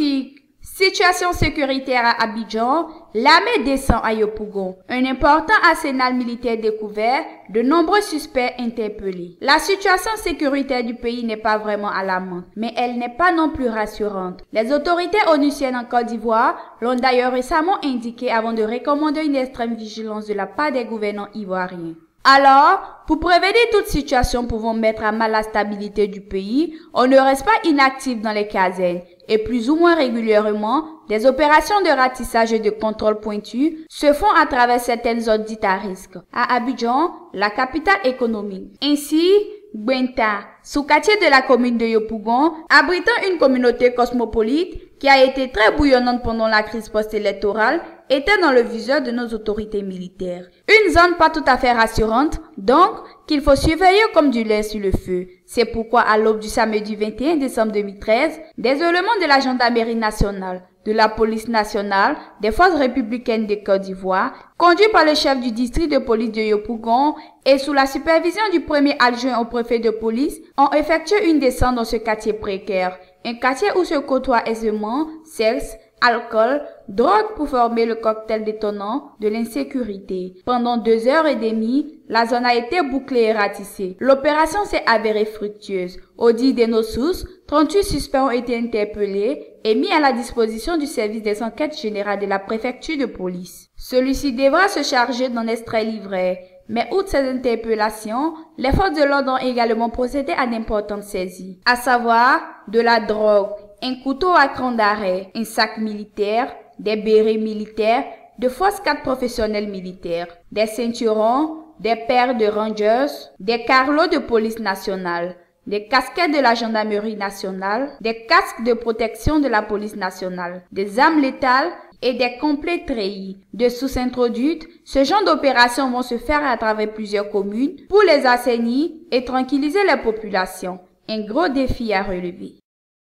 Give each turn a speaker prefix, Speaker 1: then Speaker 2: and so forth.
Speaker 1: politique. Situation sécuritaire à Abidjan, l'armée descend à Yopougon. Un important arsenal militaire découvert, de nombreux suspects interpellés. La situation sécuritaire du pays n'est pas vraiment alarmante, mais elle n'est pas non plus rassurante. Les autorités onusiennes en Côte d'Ivoire l'ont d'ailleurs récemment indiqué avant de recommander une extrême vigilance de la part des gouvernants ivoiriens. Alors, pour prévenir toute situation pouvant mettre à mal la stabilité du pays, on ne reste pas inactif dans les casernes et plus ou moins régulièrement, des opérations de ratissage et de contrôle pointu se font à travers certaines zones dites à risque. À Abidjan, la capitale économique. Ainsi, Gbenta, sous-quartier de la commune de Yopougon, abritant une communauté cosmopolite qui a été très bouillonnante pendant la crise post-électorale, était dans le viseur de nos autorités militaires. Une zone pas tout à fait rassurante, donc, qu'il faut surveiller comme du lait sur le feu. C'est pourquoi à l'aube du samedi 21 décembre 2013, des éléments de la gendarmerie nationale, de la police nationale, des forces républicaines de Côte d'Ivoire, conduits par le chef du district de police de Yopougon et sous la supervision du premier adjoint au préfet de police, ont effectué une descente dans ce quartier précaire, un quartier où se côtoient aisément sexe, alcool, drogue pour former le cocktail détonnant de l'insécurité. Pendant 2h30, la zone a été bouclée et ratissée. L'opération s'est avérée fructueuse. Au dit de nos sources, 38 suspects ont été interpellés et mis à la disposition du service des enquêtes générales de la préfecture de police. Celui-ci devra se charger d'en extraire livret. Mais outre ces interpellations, les forces de l'ordre ont également procédé à d'importantes saisies, à savoir de la drogue, un couteau à cran d'arrêt, un sac militaire, des bérets militaires, de fausses cartes professionnelles militaires, des ceinturons, des paires de rangers, des carlots de police nationale, des casquettes de la gendarmerie nationale, des casques de protection de la police nationale, des armes létales et des complets treillis. De sources introduites, ce genre d'opérations vont se faire à travers plusieurs communes pour les assainir et tranquilliser les populations. Un gros défi à relever.